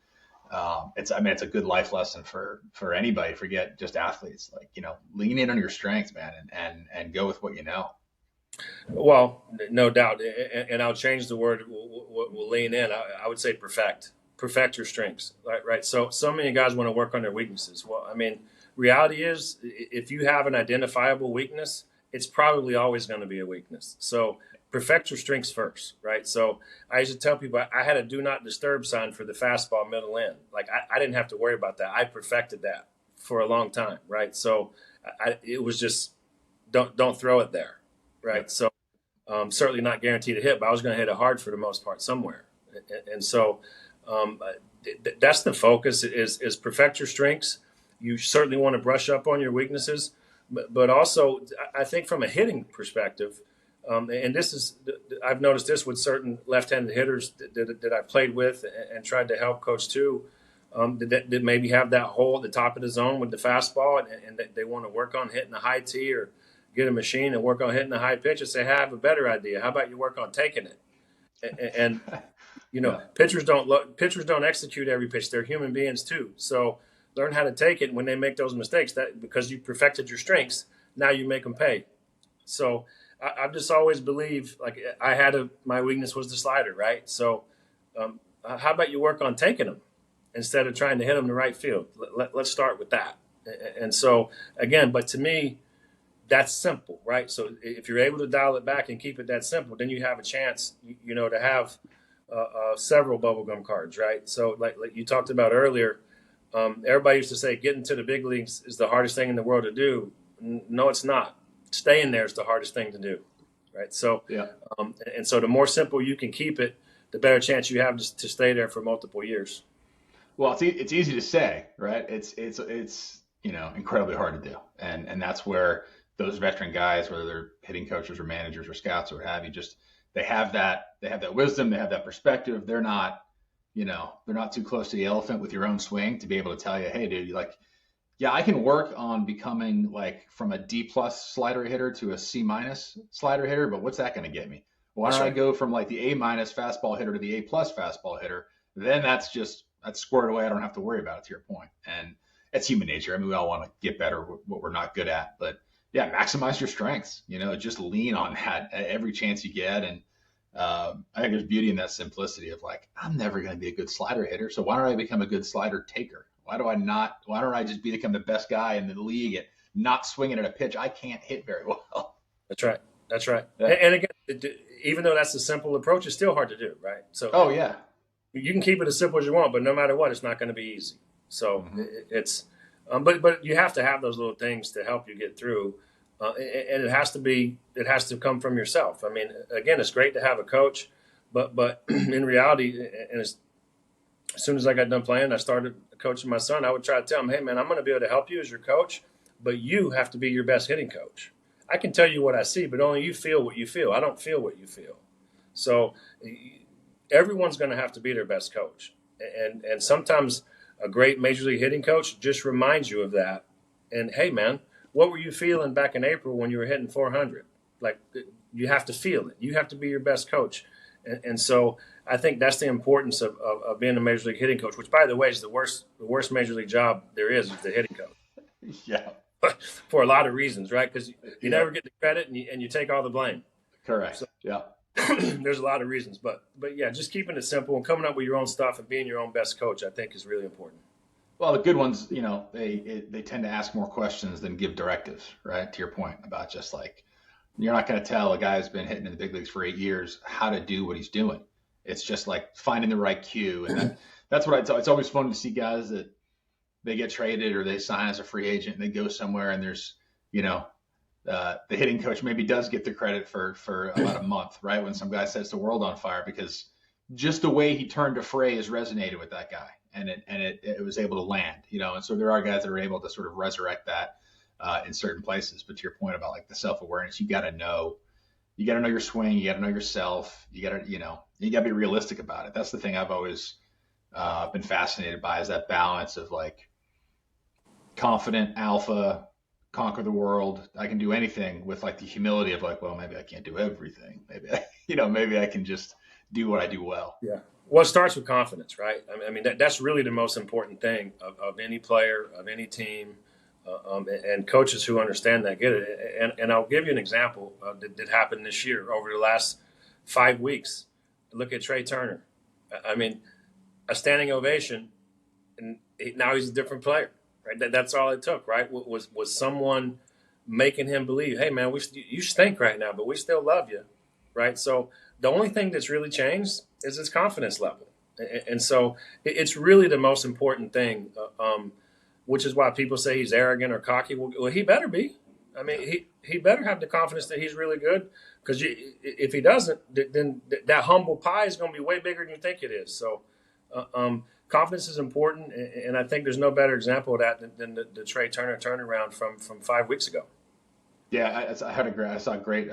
it's a good life lesson for anybody, forget just athletes, like, lean in on your strengths, man, and go with what you know. Well, no doubt, and I'll change the word. We'll lean in. I would say perfect your strengths. Right. So many guys want to work on their weaknesses. Well, I mean, reality is, if you have an identifiable weakness, it's probably always going to be a weakness. So perfect your strengths first, right? So I used to tell people I had a do not disturb sign for the fastball middle end. Like I didn't have to worry about that. I perfected that for a long time, right? So it was just don't throw it there, right? Yep. So certainly not guaranteed to hit, but I was going to hit it hard for the most part somewhere. And so um, that's the focus is perfect your strengths. You certainly want to brush up on your weaknesses, but also I think from a hitting perspective, and this is I've noticed this with certain left-handed hitters that I've played with and tried to help coach too, that maybe have that hole at the top of the zone with the fastball, and they want to work on hitting a high tee or get a machine and work on hitting a high pitch, and say, hey, I have a better idea. How about you work on taking it? And Yeah. pitchers don't execute every pitch. They're human beings too. So learn how to take it when they make those mistakes. That because you perfected your strengths, now you make them pay. So I've just always believed, like my weakness was the slider, right? So how about you work on taking them instead of trying to hit them to right field? Let's start with that. And so again, but to me, that's simple, right? So if you're able to dial it back and keep it that simple, then you have a chance, to have several bubblegum cards, right? So like you talked about earlier, everybody used to say getting to the big leagues is the hardest thing in the world to do. No, it's not. Staying there is the hardest thing to do, right? So, Yeah. and so the more simple you can keep it, the better chance you have to stay there for multiple years. Well, it's easy to say, right? It's incredibly hard to do, and that's where those veteran guys, whether they're hitting coaches or managers or scouts or what have you, just they have that wisdom, they have that perspective. They're not too close to the elephant with your own swing to be able to tell you, hey, dude, like, yeah, I can work on becoming like from a D plus slider hitter to a C minus slider hitter, but what's that going to get me? Why That's don't I right. go from like the A minus fastball hitter to the A plus fastball hitter? Then that's squared away. I don't have to worry about it, to your point. And it's human nature. I mean, we all want to get better at what we're not good at, but yeah, maximize your strengths. Just lean on that at every chance you get. And I think there's beauty in that simplicity of like, I'm never going to be a good slider hitter, so why don't I become a good slider taker? Why don't I just become the best guy in the league at not swinging at a pitch I can't hit very well? That's right. That's right. Yeah. And again, even though that's a simple approach, it's still hard to do, right? So Oh yeah. you can keep it as simple as you want, but no matter what, it's not going to be easy. So Hmm. it's, but you have to have those little things to help you get through. and it has to come from yourself. I mean, again, it's great to have a coach, but in reality, and as soon as I got done playing, I started coaching my son. I would try to tell him, hey man, I'm going to be able to help you as your coach, but you have to be your best hitting coach. I can tell you what I see, but only you feel what you feel. I don't feel what you feel. So everyone's going to have to be their best coach, and sometimes a great major league hitting coach just reminds you of that. And hey, man, what were you feeling back in April when you were hitting 400? Like, you have to feel it. You have to be your best coach. And so I think that's the importance of being a major league hitting coach, which, by the way, is the worst major league job there is the hitting coach. Yeah. For a lot of reasons, right? Because you Yeah. never get the credit and you take all the blame. Correct. So Yeah. there's a lot of reasons, but yeah, just keeping it simple and coming up with your own stuff and being your own best coach, I think, is really important. Well, the good ones, they tend to ask more questions than give directives, right? To your point about just like you're not going to tell a guy who's been hitting in the big leagues for 8 years how to do what he's doing. It's just like finding the right cue, and that's what I tell. It's always fun to see guys that they get traded or they sign as a free agent and they go somewhere and there's, you know, the hitting coach maybe does get the credit for about a month, right? When some guy sets the world on fire because just the way he turned a phrase resonated with that guy and it was able to land, you know. And so there are guys that are able to sort of resurrect that in certain places. But to your point about like the self-awareness, you got to know your swing, you got to know yourself, you got to be realistic about it. That's the thing I've always been fascinated by is that balance of like confident alpha, conquer the world. I can do anything with like the humility of like, well, maybe I can't do everything. Maybe I can just do what I do well. Yeah. Well, it starts with confidence, right? I mean that's really the most important thing of any player, of any team, and coaches who understand that get it. And I'll give you an example that happened this year over the last 5 weeks. Look at Trey Turner. I mean, a standing ovation, and now he's a different player. Right? That's all it took. Right? Was someone making him believe, hey man, you stink right now, but we still love you. Right? So the only thing that's really changed is his confidence level, and so it's really the most important thing. Which is why people say he's arrogant or cocky. Well, he better be. I mean, he better have the confidence that he's really good, because if he doesn't, then that humble pie is going to be way bigger than you think it is. So confidence is important, and I think there's no better example of that than the Trey Turner turnaround from 5 weeks ago. Yeah, I saw a great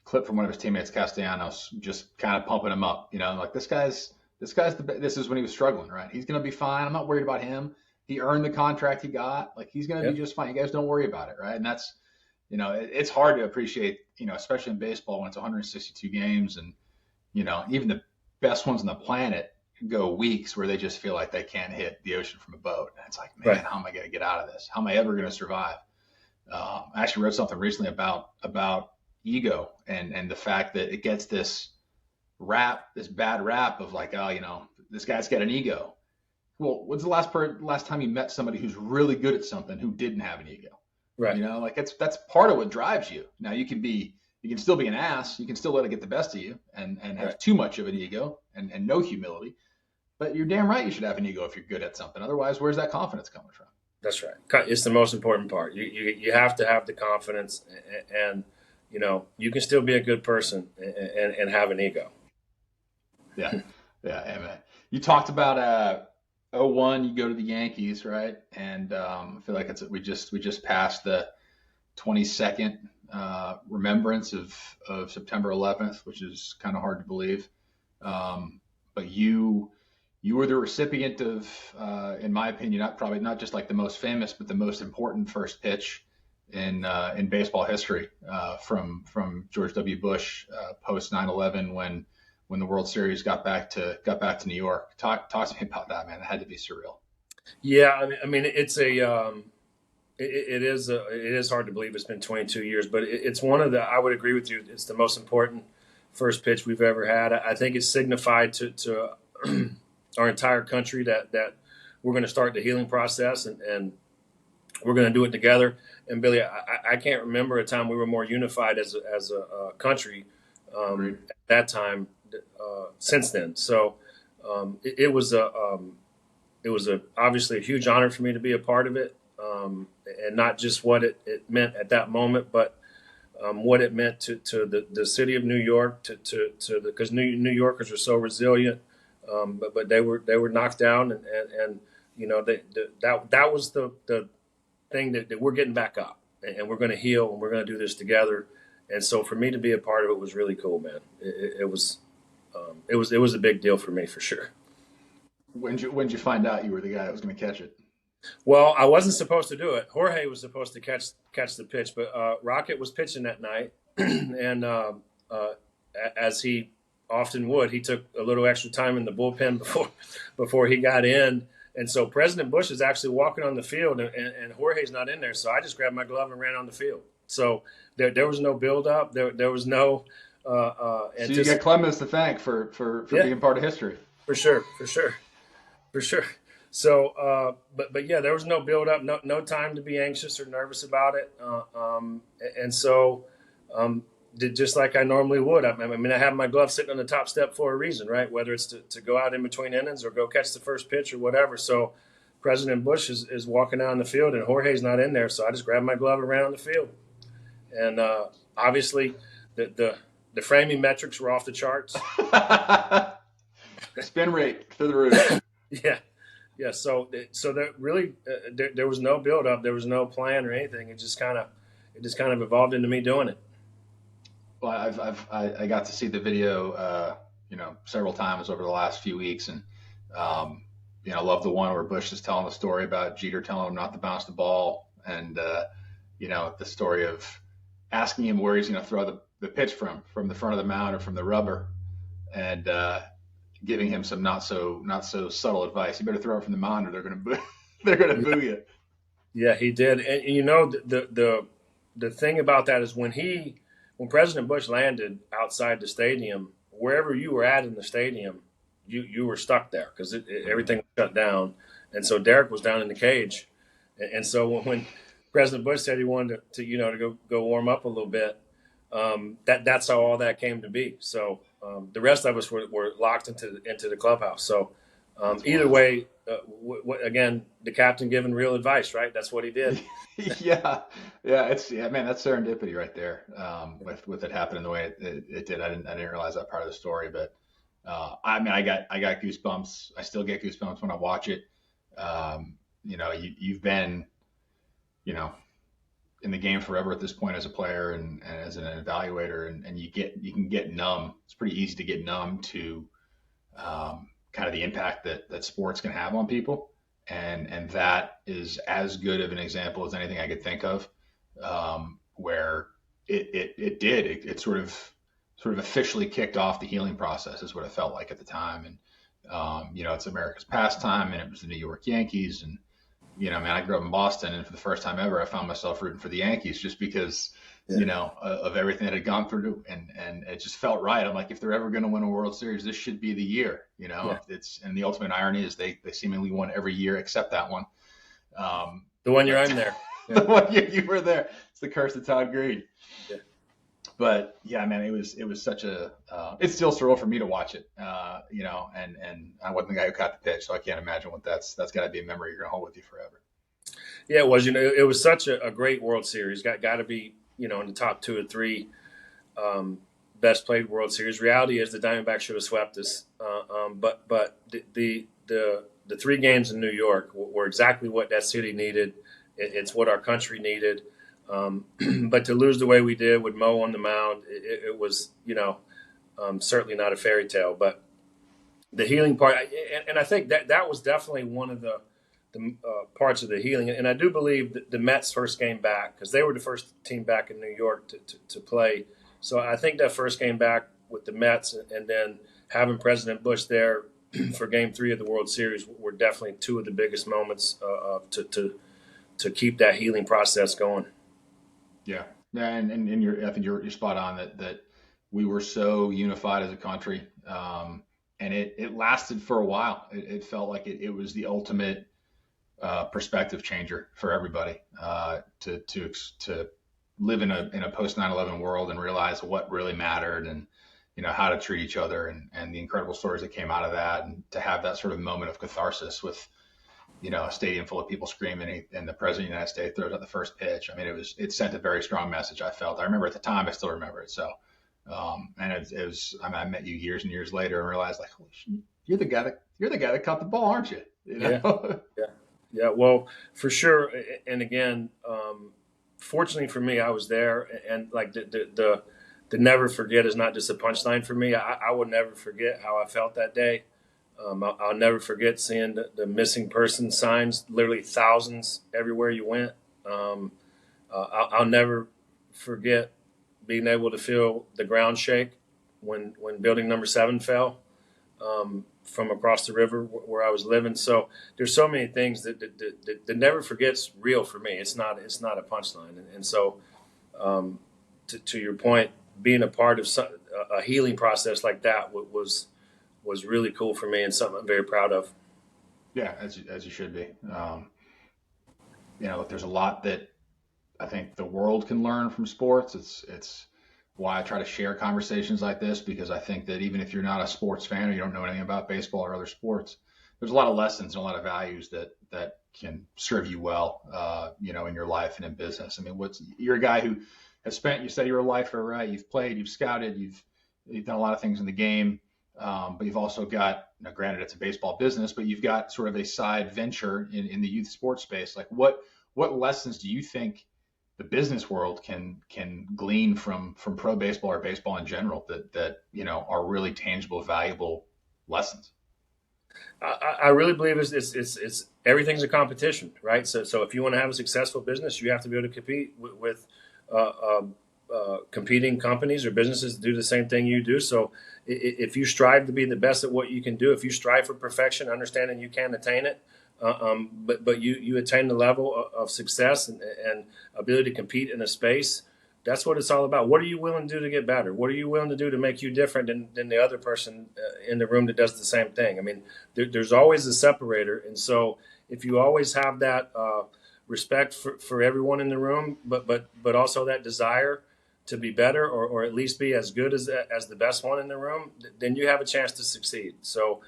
clip from one of his teammates, Castellanos, just kind of pumping him up. You know, like this is when he was struggling, right? He's going to be fine. I'm not worried about him. He earned the contract he got. Like he's going to be just fine. You guys don't worry about it, right? And that's, it's hard to appreciate, especially in baseball when it's 162 games and, even the best ones on the planet go weeks where they just feel like they can't hit the ocean from a boat. And it's like, man, How am I going to get out of this? How am I ever going to survive? I actually wrote something recently about ego and the fact that it gets this bad rap of like, oh, this guy's got an ego. Well, when's the last time you met somebody who's really good at something who didn't have an ego? Right. Like that's part of what drives you. Now you can still be an ass. You can still let it get the best of you and have too much of an ego and no humility. But you're damn right you should have an ego if you're good at something. Otherwise, where's that confidence coming from? That's right. It's the most important part. You have to have the confidence, and you can still be a good person and have an ego. Yeah, man. You talked about 01, you go to the Yankees, right? And I feel like we just passed the 22nd remembrance of September 11th, which is kind of hard to believe. But you were the recipient of, in my opinion, not just like the most famous, but the most important first pitch in baseball history from George W. Bush post 9/11 when the World Series got back to New York. Talk to me about that, man. It had to be surreal. Yeah, I mean, it's it is hard to believe it's been 22 years, but it's one of the. I would agree with you. It's the most important first pitch we've ever had. I think it signified to our entire country that we're going to start the healing process and we're going to do it together. And Billy, I can't remember a time we were more unified as a country at that time. Since then, so it was obviously a huge honor for me to be a part of it. and not just what it meant at that moment, but what it meant to the city of New York, because New Yorkers are so resilient, but they were knocked down, and that was the thing that we're getting back up, and we're going to heal, and we're going to do this together. And so for me to be a part of it was really cool, man. It was a big deal for me, for sure. When did you find out you were the guy that was going to catch it? Well, I wasn't supposed to do it. Jorge was supposed to catch the pitch, but Rocket was pitching that night, and as he often would, he took a little extra time in the bullpen before he got in. And so President Bush is actually walking on the field, and Jorge's not in there. So I just grabbed my glove and ran on the field. So there was no buildup. There was no. So you got Clemens to thank for being part of history. For sure. So, but yeah, there was no build up, no time to be anxious or nervous about it. And so, did just like I normally would. I mean, I have my glove sitting on the top step for a reason, right? Whether it's to go out in between innings or go catch the first pitch or whatever. So President Bush is walking down the field and Jorge's not in there. So I just grabbed my glove and ran on the field. And, obviously the framing metrics were off the charts. Spin rate through the roof. Yeah. Yeah, so there really there was no build up, there was no plan or anything. It just kind of evolved into me doing it. Well, I got to see the video, several times over the last few weeks, and I love the one where Bush is telling the story about Jeter telling him not to bounce the ball, and the story of asking him where he's going to throw the pitch from the front of the mound or from the rubber, and giving him some not so subtle advice. You better throw it from the mound, or they're going to boo you. Yeah, he did. And the thing about that is when President Bush landed outside the stadium, wherever you were at in the stadium, you were stuck there because everything was shut down. And so Derek was down in the cage. And so when President Bush said he wanted to go warm up a little bit, that's how all that came to be. So the rest of us were locked into the clubhouse. So either way, again, the captain giving real advice, right? That's what he did. Yeah, man, that's serendipity right there. With it happening the way it did, I didn't realize that part of the story, but I got goosebumps. I still get goosebumps when I watch it. You've been, in the game forever at this point as a player and as an evaluator, and you can get numb. It's pretty easy to get numb to kind of the impact that sports can have on people. And that is as good of an example as anything I could think of, where it sort of officially kicked off the healing process is what it felt like at the time. And, it's America's pastime, and it was the New York Yankees. And, man, I grew up in Boston, and for the first time ever, I found myself rooting for the Yankees just because, of everything that had gone through, and it just felt right. I'm like, if they're ever going to win a World Series, this should be the year, Yeah. And the ultimate irony is they seemingly won every year except that one. The one year I'm there. Yeah. The one year you were there. It's the curse of Todd Greene. Yeah. But yeah, man, it was such a, it's still surreal for me to watch it, and I wasn't the guy who caught the pitch, so I can't imagine what that's got to be a memory you're going to hold with you forever. Yeah, it was, it was such a great World Series. Got to be, in the top 2 or 3 best played World Series. Reality is the Diamondbacks should have swept us, but the 3 games in New York were exactly what that city needed. It's what our country needed. But to lose the way we did with Mo on the mound, it was, certainly not a fairy tale. But the healing part, and I think that was definitely one of the parts of the healing. And I do believe that the Mets' first game back, because they were the first team back in New York to play. So I think that first game back with the Mets and then having President Bush there for Game 3 of the World Series were definitely 2 of the biggest moments to keep that healing process going. Yeah, and I think you're spot on that we were so unified as a country, and it lasted for a while. It felt like it was the ultimate perspective changer for everybody to live in a post 9/11 world and realize what really mattered, and how to treat each other, and the incredible stories that came out of that, and to have that sort of moment of catharsis with a stadium full of people screaming, and the president of the United States throws out the first pitch. I mean, it sent a very strong message. I felt. I remember at the time. I still remember it. So, and it was. I mean, I met you years and years later and realized, like, holy shit, you're the guy that caught the ball, aren't you? You Yeah, know. yeah, yeah. Well, for sure. And again, fortunately for me, I was there, and like the never forget is not just a punchline for me. I will never forget how I felt that day. I'll never forget seeing the missing person signs, literally thousands everywhere you went. I'll never forget being able to feel the ground shake when building number 7 fell from across the river where I was living. So there's so many things that never forgets real for me. It's not a punchline. And so to your point, being a part of a healing process like that was really cool for me and something I'm very proud of. Yeah, as you should be. Look, there's a lot that I think the world can learn from sports. It's why I try to share conversations like this, because I think that even if you're not a sports fan or you don't know anything about baseball or other sports, there's a lot of lessons and a lot of values that can serve you well, in your life and in business. I mean, you're a guy who has spent, you said you're a lifer, right? You've played, you've scouted, you've done a lot of things in the game, but you've also got, granted it's a baseball business, but you've got sort of a side venture in the youth sports space. Like what lessons do you think the business world can glean from pro baseball or baseball in general that are really tangible, valuable lessons? I really believe it's everything's a competition, right? So if you want to have a successful business, you have to be able to compete with competing companies or businesses that do the same thing you do. So if you strive to be the best at what you can do, if you strive for perfection, understanding you can attain it, but you attain the level of success and ability to compete in a space. That's what it's all about. What are you willing to do to get better? What are you willing to do to make you different than the other person in the room that does the same thing? I mean, there's always a separator. And so if you always have that respect for everyone in the room, but also that desire to be better or at least be as good as the best one in the room, then you have a chance to succeed. So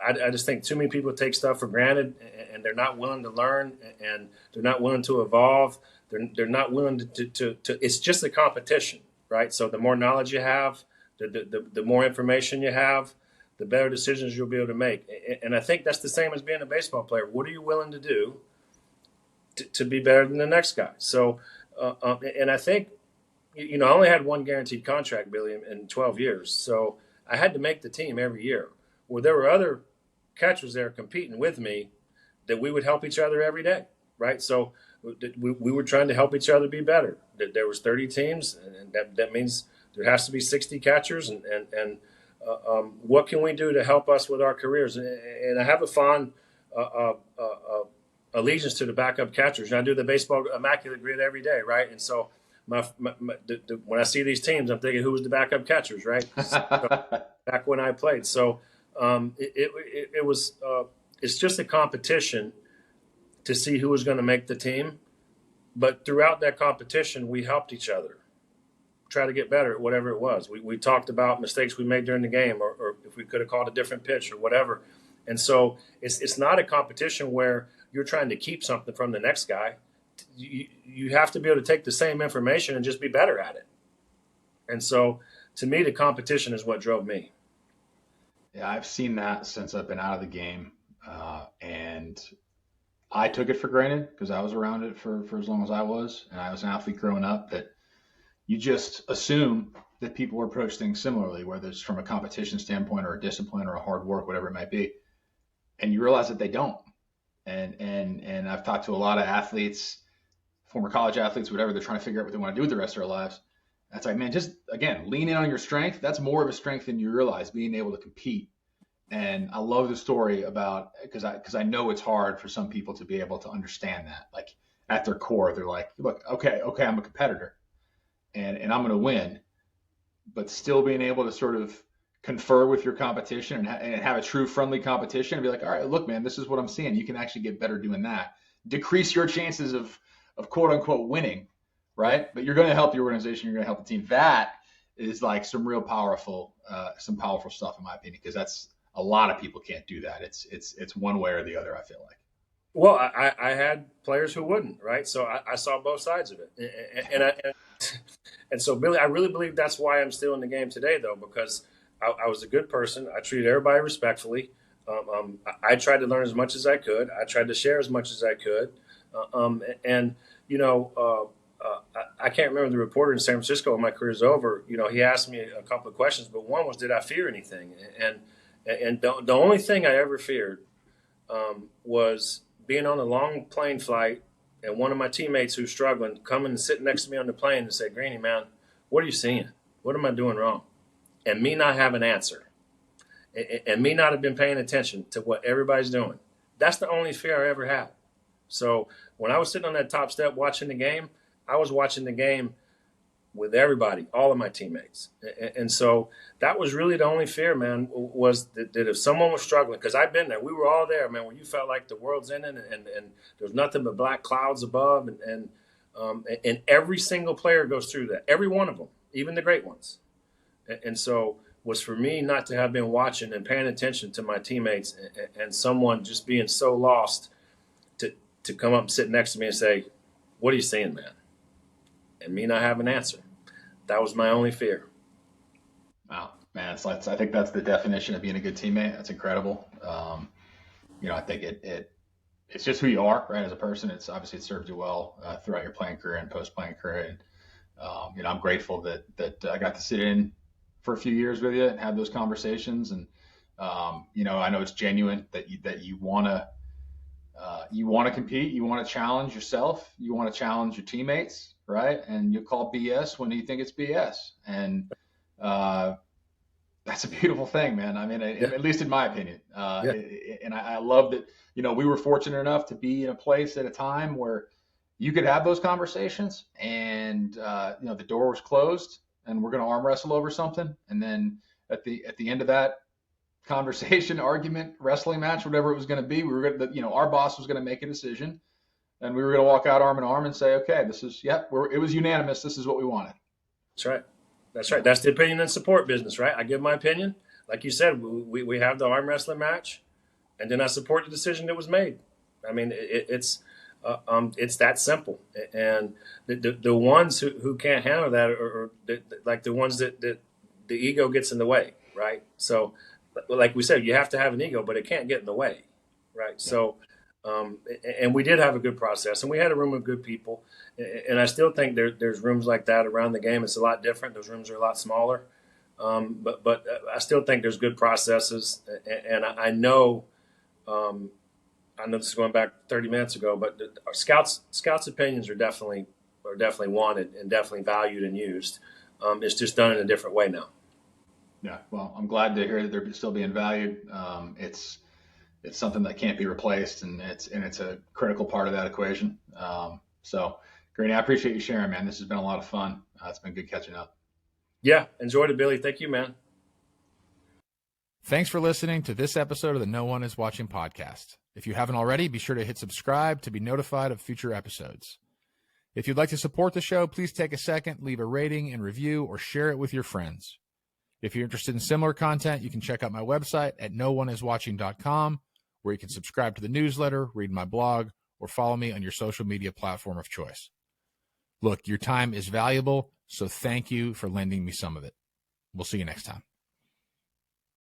I just think too many people take stuff for granted and they're not willing to learn and they're not willing to evolve. They're not willing to it's just a competition, right? So the more knowledge you have, the more information you have, the better decisions you'll be able to make. And I think that's the same as being a baseball player. What are you willing to do to be better than the next guy? So, and I think, I only had one guaranteed contract, Billy, in 12 years. So I had to make the team every year. Well, there were other catchers there competing with me that we would help each other every day, right? So we were trying to help each other be better. There was 30 teams, and that means there has to be 60 catchers. And what can we do to help us with our careers? And I have a fond allegiance to the backup catchers. And I do the baseball immaculate grid every day, right? And so when I see these teams, I'm thinking, who was the backup catchers, right? So, back when I played. So it was it's just a competition to see who was going to make the team. But throughout that competition, we helped each other try to get better at whatever it was. We talked about mistakes we made during the game or if we could have called a different pitch or whatever. And so it's not a competition where you're trying to keep something from the next guy. You have to be able to take the same information and just be better at it. And so to me, the competition is what drove me. Yeah, I've seen that since I've been out of the game, and I took it for granted because I was around it for as long as I was, and I was an athlete growing up. That you just assume that people approach things similarly, whether it's from a competition standpoint or a discipline or a hard work, whatever it might be, and you realize that they don't. And I've talked to a lot of athletes, former college athletes, whatever. They're trying to figure out what they want to do with the rest of their lives. That's like, man, just again, lean in on your strength. That's more of a strength than you realize, being able to compete. And I love the story about because I know it's hard for some people to be able to understand that. Like at their core, they're like, look, okay, I'm a competitor, and I'm going to win, but still being able to sort of confer with your competition and have a true friendly competition and be like, all right, look, man, this is what I'm seeing. You can actually get better doing that. Decrease your chances of quote unquote winning, right? But you're going to help the organization. You're going to help the team. That is like some powerful stuff in my opinion, because that's a lot of people can't do that. It's one way or the other, I feel like. Well, I had players who wouldn't, right? So I saw both sides of it, and so Billy, I really believe that's why I'm still in the game today, though, because I was a good person. I treated everybody respectfully. I tried to learn as much as I could. I tried to share as much as I could, and you know, I can't remember the reporter in San Francisco when my career's over. You know, he asked me a couple of questions, but one was, did I fear anything? And the only thing I ever feared was being on a long plane flight and one of my teammates who's struggling coming and sitting next to me on the plane and say, Greeny, man, what are you seeing? What am I doing wrong? And me not have an answer and me not have been paying attention to what everybody's doing. That's the only fear I ever had. So when I was sitting on that top step watching the game, I was watching the game with everybody, all of my teammates. And so that was really the only fear, man, was that if someone was struggling, because I've been there, we were all there, man, where you felt like the world's ending and there's nothing but black clouds above. And every single player goes through that, every one of them, even the great ones. And so was for me not to have been watching and paying attention to my teammates and someone just being so lost to come up and sit next to me and say, what are you seeing, man? And me not have an answer. That was my only fear. Wow, man, I think that's the definition of being a good teammate. That's incredible. I think it's just who you are, right? As a person, it's obviously it served you well throughout your playing career and post-playing career. And I'm grateful that I got to sit in for a few years with you and have those conversations. And I know it's genuine that you want to compete, you want to challenge yourself, you want to challenge your teammates, right? And you call BS when you think it's BS, and that's a beautiful thing, man. I mean, Yeah. at least in my opinion. Yeah. And I love that, we were fortunate enough to be in a place at a time where you could have those conversations and, the door was closed and we're going to arm wrestle over something. And then at the end of that conversation, argument, wrestling match, whatever it was going to be, we were going to, our boss was going to make a decision and we were going to walk out arm in arm and say, okay, this is, it was unanimous. This is what we wanted. That's right. That's right. That's the opinion and support business, right? I give my opinion. Like you said, we have the arm wrestling match, and then I support the decision that was made. I mean, it's that simple. And the ones who can't handle that are like the ones that the ego gets in the way, right? So, like we said, you have to have an ego, but it can't get in the way, right? Yeah. So, and we did have a good process, and we had a room of good people. And I still think there's rooms like that around the game. It's a lot different. Those rooms are a lot smaller, but I still think there's good processes. And I know this is going back 30 minutes ago, but our scouts' opinions are definitely wanted and definitely valued and used. It's just done in a different way now. Yeah, well, I'm glad to hear that they're still being valued. It's something that can't be replaced, and it's a critical part of that equation. So, Greene, I appreciate you sharing, man. This has been a lot of fun. It's been good catching up. Yeah, enjoyed it, Billy. Thank you, man. Thanks for listening to this episode of the No One Is Watching podcast. If you haven't already, be sure to hit subscribe to be notified of future episodes. If you'd like to support the show, please take a second, leave a rating and review, or share it with your friends. If you're interested in similar content, you can check out my website at nooneiswatching.com, where you can subscribe to the newsletter, read my blog, or follow me on your social media platform of choice. Look, your time is valuable, so thank you for lending me some of it. We'll see you next time.